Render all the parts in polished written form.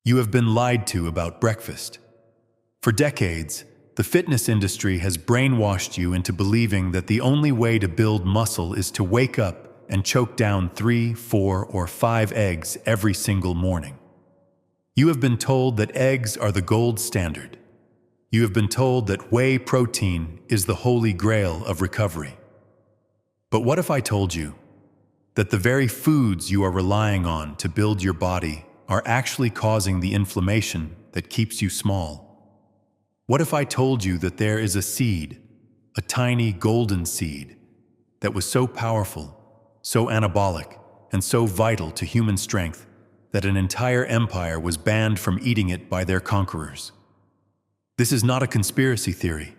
You have been lied to about breakfast. For decades, the fitness industry has brainwashed you into believing that the only way to build muscle is to wake up and choke down 3, 4, or 5 eggs every single morning. You have been told that eggs are the gold standard. You have been told that whey protein is the holy grail of recovery. But what if I told you that the very foods you are relying on to build your body are actually causing the inflammation that keeps you small? What if I told you that there is a seed, a tiny golden seed, that was so powerful, so anabolic, and so vital to human strength that an entire empire was banned from eating it by their conquerors? This is not a conspiracy theory.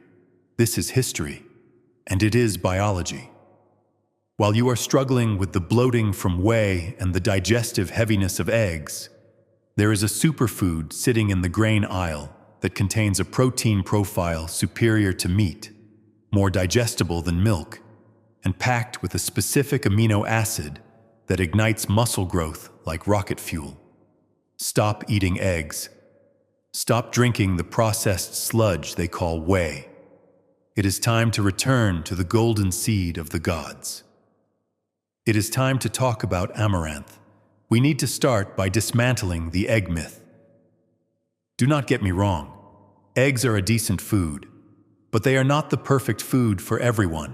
This is history, and it is biology. While you are struggling with the bloating from whey and the digestive heaviness of eggs, there is a superfood sitting in the grain aisle that contains a protein profile superior to meat, more digestible than milk, and packed with a specific amino acid that ignites muscle growth like rocket fuel. Stop eating eggs. Stop drinking the processed sludge they call whey. It is time to return to the golden seed of the gods. It is time to talk about Amaranth. We need to start by dismantling the egg myth. Do not get me wrong. Eggs are a decent food, but they are not the perfect food for everyone,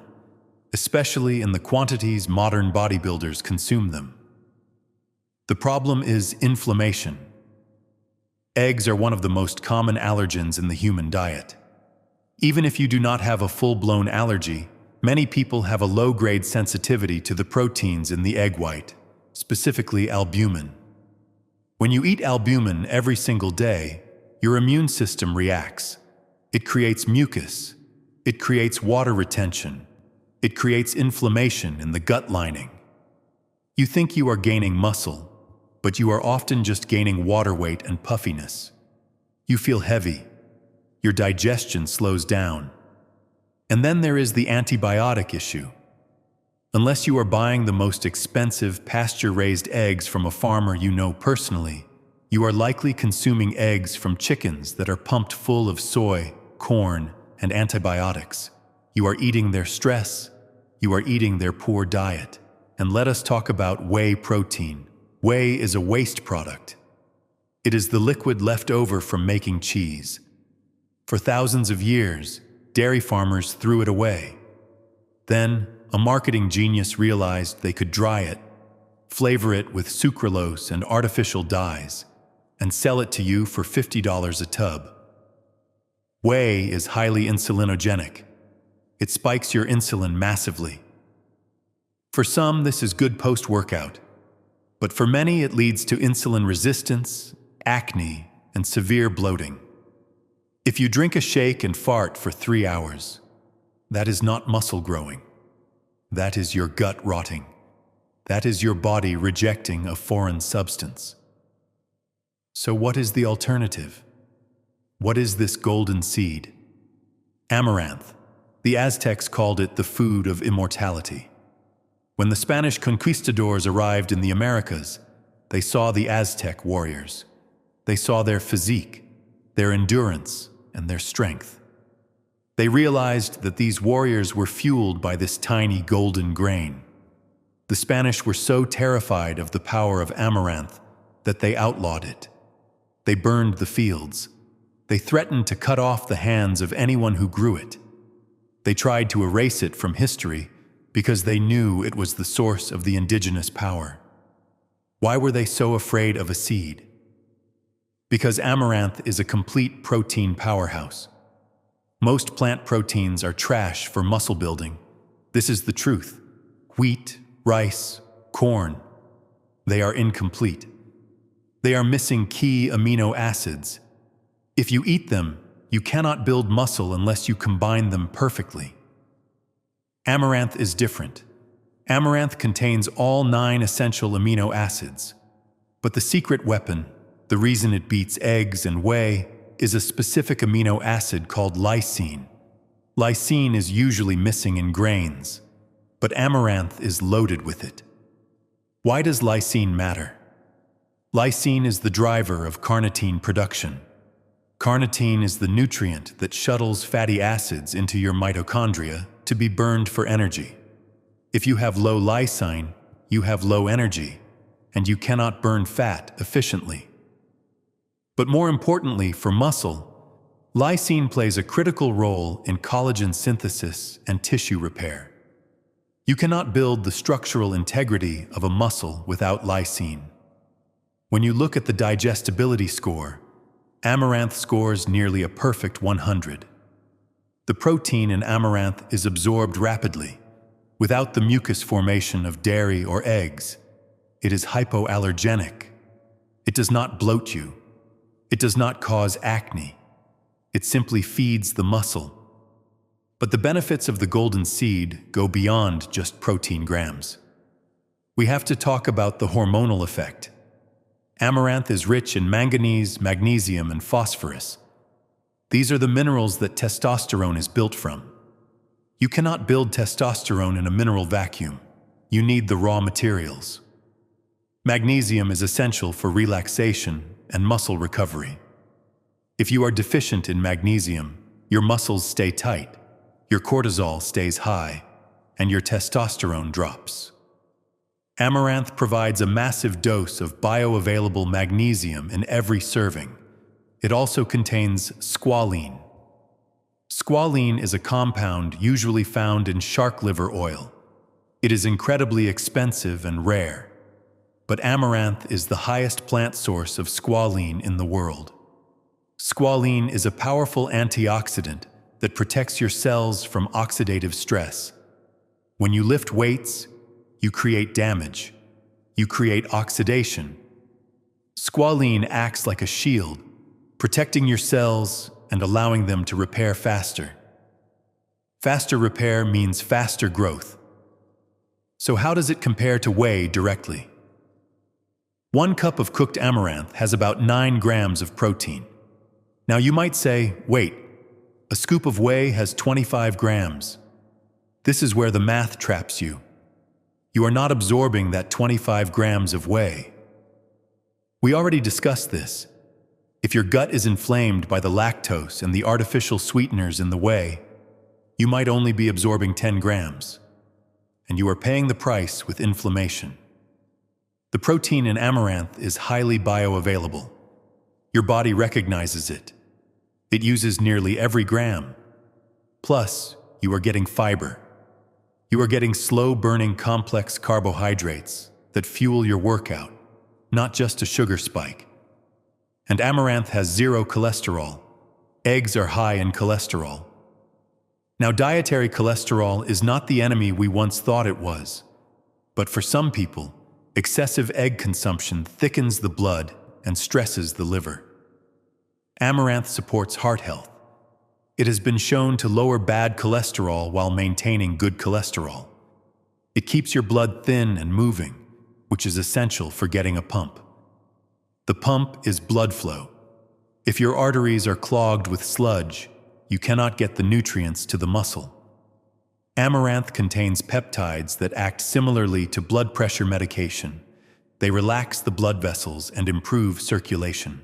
especially in the quantities modern bodybuilders consume them. The problem is inflammation. Eggs are one of the most common allergens in the human diet. Even if you do not have a full-blown allergy, many people have a low-grade sensitivity to the proteins in the egg white, specifically albumin. When you eat albumin every single day, your immune system reacts. It creates mucus. It creates water retention. It creates inflammation in the gut lining. You think you are gaining muscle, but you are often just gaining water weight and puffiness. You feel heavy. Your digestion slows down. And then there is the antibiotic issue. Unless you are buying the most expensive pasture-raised eggs from a farmer you know personally, you are likely consuming eggs from chickens that are pumped full of soy, corn, and antibiotics. You are eating their stress. You are eating their poor diet. And let us talk about whey protein. Whey is a waste product. It is the liquid left over from making cheese. For thousands of years, dairy farmers threw it away. Then, a marketing genius realized they could dry it, flavor it with sucralose and artificial dyes, and sell it to you for $50 a tub. Whey is highly insulinogenic. It spikes your insulin massively. For some, this is good post-workout, but for many it leads to insulin resistance, acne, and severe bloating. If you drink a shake and fart for 3 hours, that is not muscle growing. That is your gut rotting. That is your body rejecting a foreign substance. So what is the alternative? What is this golden seed? Amaranth. The Aztecs called it the food of immortality. When the Spanish conquistadors arrived in the Americas, they saw the Aztec warriors. They saw their physique, their endurance, and their strength. They realized that these warriors were fueled by this tiny golden grain. The Spanish were so terrified of the power of amaranth that they outlawed it. They burned the fields. They threatened to cut off the hands of anyone who grew it. They tried to erase it from history because they knew it was the source of the indigenous power. Why were they so afraid of a seed? Because amaranth is a complete protein powerhouse. Most plant proteins are trash for muscle building. This is the truth. Wheat, rice, corn, they are incomplete. They are missing key amino acids. If you eat them, you cannot build muscle unless you combine them perfectly. Amaranth is different. Amaranth contains all 9 essential amino acids. But the secret weapon, the reason it beats eggs and whey, is a specific amino acid called lysine. Lysine is usually missing in grains, but amaranth is loaded with it. Why does lysine matter? Lysine is the driver of carnitine production. Carnitine is the nutrient that shuttles fatty acids into your mitochondria to be burned for energy. If you have low lysine, you have low energy, and you cannot burn fat efficiently. But more importantly, for muscle, lysine plays a critical role in collagen synthesis and tissue repair. You cannot build the structural integrity of a muscle without lysine. When you look at the digestibility score, Amaranth scores nearly a perfect 100. The protein in Amaranth is absorbed rapidly, without the mucus formation of dairy or eggs. It is hypoallergenic. It does not bloat you. It does not cause acne. It simply feeds the muscle. But the benefits of the golden seed go beyond just protein grams. We have to talk about the hormonal effect. Amaranth is rich in manganese, magnesium, and phosphorus. These are the minerals that testosterone is built from. You cannot build testosterone in a mineral vacuum. You need the raw materials. Magnesium is essential for relaxation and muscle recovery. If you are deficient in magnesium, your muscles stay tight, your cortisol stays high, and your testosterone drops. Amaranth provides a massive dose of bioavailable magnesium in every serving. It also contains squalene. Squalene is a compound usually found in shark liver oil. It is incredibly expensive and rare, but amaranth is the highest plant source of squalene in the world. Squalene is a powerful antioxidant that protects your cells from oxidative stress. When you lift weights, you create damage. You create oxidation. Squalene acts like a shield, protecting your cells and allowing them to repair faster. Faster repair means faster growth. So how does it compare to whey directly? 1 cup of cooked amaranth has about 9 grams of protein. Now you might say, wait, a scoop of whey has 25 grams. This is where the math traps you. You are not absorbing that 25 grams of whey. We already discussed this. If your gut is inflamed by the lactose and the artificial sweeteners in the whey, you might only be absorbing 10 grams, and you are paying the price with inflammation. The protein in amaranth is highly bioavailable. Your body recognizes it. It uses nearly every gram. Plus, you are getting fiber. You are getting slow-burning complex carbohydrates that fuel your workout, not just a sugar spike. And amaranth has 0 cholesterol. Eggs are high in cholesterol. Now, dietary cholesterol is not the enemy we once thought it was. But for some people, excessive egg consumption thickens the blood and stresses the liver. Amaranth supports heart health. It has been shown to lower bad cholesterol while maintaining good cholesterol. It keeps your blood thin and moving, which is essential for getting a pump. The pump is blood flow. If your arteries are clogged with sludge, you cannot get the nutrients to the muscle. Amaranth contains peptides that act similarly to blood pressure medication. They relax the blood vessels and improve circulation.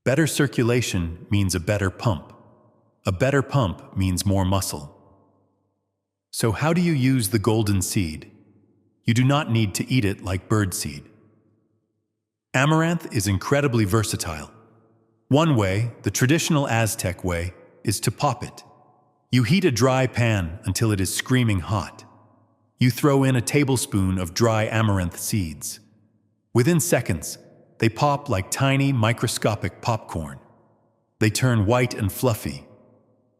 Better circulation means a better pump. A better pump means more muscle. So how do you use the golden seed? You do not need to eat it like birdseed. Amaranth is incredibly versatile. One way, the traditional Aztec way, is to pop it. You heat a dry pan until it is screaming hot. You throw in a tablespoon of dry amaranth seeds. Within seconds, they pop like tiny microscopic popcorn. They turn white and fluffy.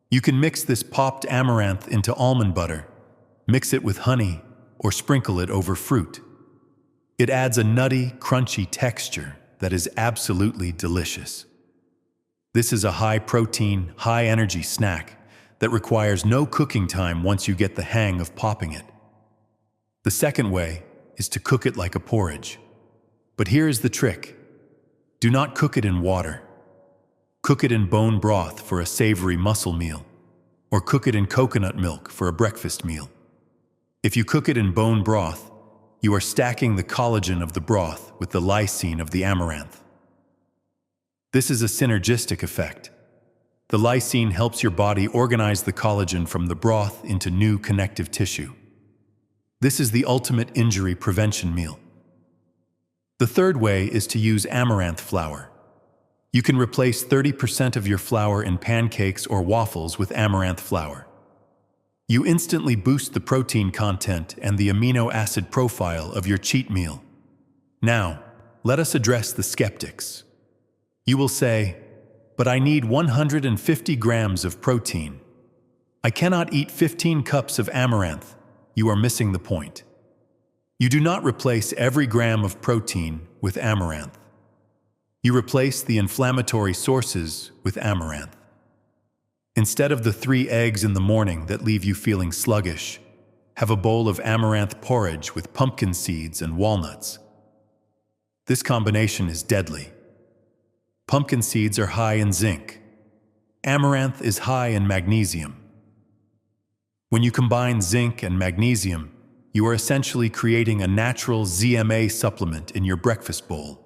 You can mix this popped amaranth into almond butter, mix it with honey, or sprinkle it over fruit. It adds a nutty, crunchy texture that is absolutely delicious. This is a high-protein, high-energy snack that requires no cooking time once you get the hang of popping it. The second way is to cook it like a porridge. But here is the trick. Do not cook it in water. Cook it in bone broth for a savory muscle meal, or cook it in coconut milk for a breakfast meal. If you cook it in bone broth, You are stacking the collagen of the broth with the lysine of the amaranth. This is a synergistic effect. The lysine helps your body organize the collagen from the broth into new connective tissue. This is the ultimate injury prevention meal. The third way is to use amaranth flour. You can replace 30% of your flour in pancakes or waffles with amaranth flour. You instantly boost the protein content and the amino acid profile of your cheat meal. Now, let us address the skeptics. You will say, "But I need 150 grams of protein. I cannot eat 15 cups of amaranth." You are missing the point. You do not replace every gram of protein with amaranth. You replace the inflammatory sources with amaranth. Instead of the 3 eggs in the morning that leave you feeling sluggish, have a bowl of amaranth porridge with pumpkin seeds and walnuts. This combination is deadly. Pumpkin seeds are high in zinc. Amaranth is high in magnesium. When you combine zinc and magnesium, you are essentially creating a natural ZMA supplement in your breakfast bowl.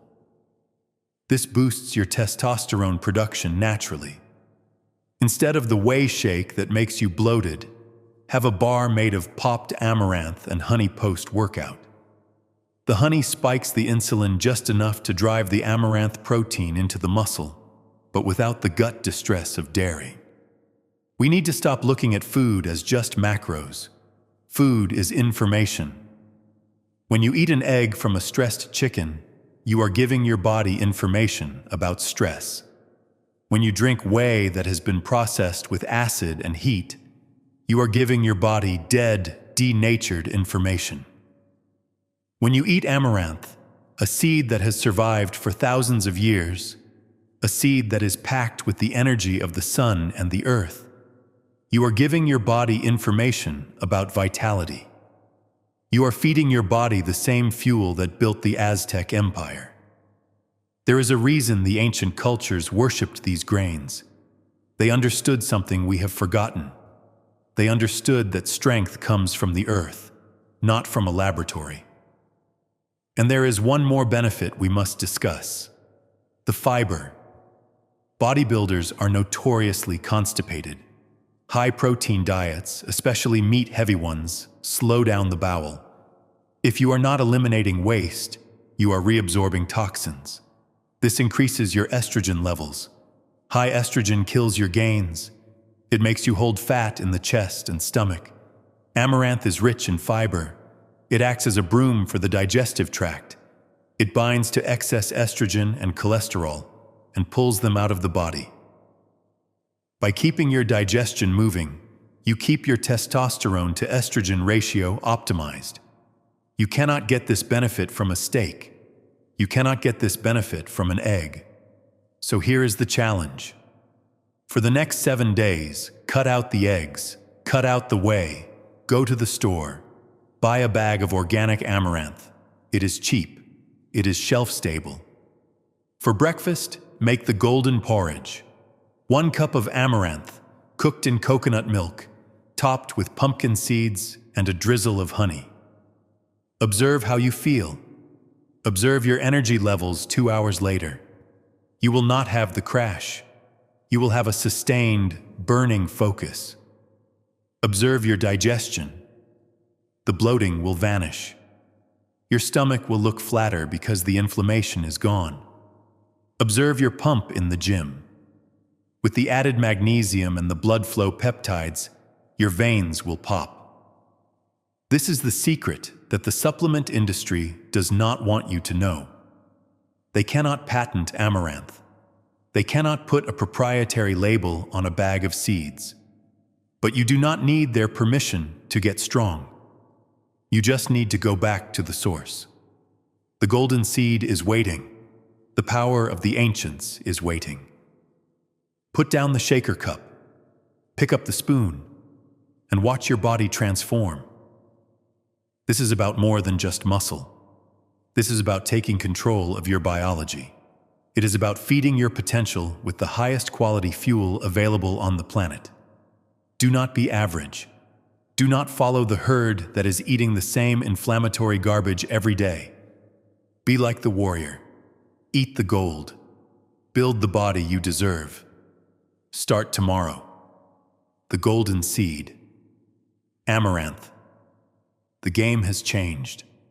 This boosts your testosterone production naturally. Instead of the whey shake that makes you bloated, have a bar made of popped amaranth and honey post-workout. The honey spikes the insulin just enough to drive the amaranth protein into the muscle, but without the gut distress of dairy. We need to stop looking at food as just macros. Food is information. When you eat an egg from a stressed chicken, you are giving your body information about stress. When you drink whey that has been processed with acid and heat, you are giving your body dead, denatured information. When you eat amaranth, a seed that has survived for thousands of years, a seed that is packed with the energy of the sun and the earth, you are giving your body information about vitality. You are feeding your body the same fuel that built the Aztec Empire. There is a reason the ancient cultures worshipped these grains. They understood something we have forgotten. They understood that strength comes from the earth, not from a laboratory. And there is one more benefit we must discuss: the fiber. Bodybuilders are notoriously constipated. High-protein diets, especially meat-heavy ones, slow down the bowel. If you are not eliminating waste, you are reabsorbing toxins. This increases your estrogen levels. High estrogen kills your gains. It makes you hold fat in the chest and stomach. Amaranth is rich in fiber. It acts as a broom for the digestive tract. It binds to excess estrogen and cholesterol and pulls them out of the body. By keeping your digestion moving, you keep your testosterone to estrogen ratio optimized. You cannot get this benefit from a steak. You cannot get this benefit from an egg. So here is the challenge. For the next 7 days, cut out the eggs, cut out the whey, go to the store, buy a bag of organic amaranth. It is cheap. It is shelf-stable. For breakfast, make the golden porridge. 1 cup of amaranth, cooked in coconut milk, topped with pumpkin seeds and a drizzle of honey. Observe how you feel. Observe your energy levels 2 hours later. You will not have the crash. You will have a sustained, burning focus. Observe your digestion. The bloating will vanish. Your stomach will look flatter because the inflammation is gone. Observe your pump in the gym. With the added magnesium and the blood flow peptides, your veins will pop. This is the secret that the supplement industry does not want you to know. They cannot patent amaranth. They cannot put a proprietary label on a bag of seeds. But you do not need their permission to get strong. You just need to go back to the source. The golden seed is waiting. The power of the ancients is waiting. Put down the shaker cup, pick up the spoon, and watch your body transform. This is about more than just muscle. This is about taking control of your biology. It is about feeding your potential with the highest quality fuel available on the planet. Do not be average. Do not follow the herd that is eating the same inflammatory garbage every day. Be like the warrior. Eat the gold. Build the body you deserve. Start tomorrow. The golden seed. Amaranth. The game has changed.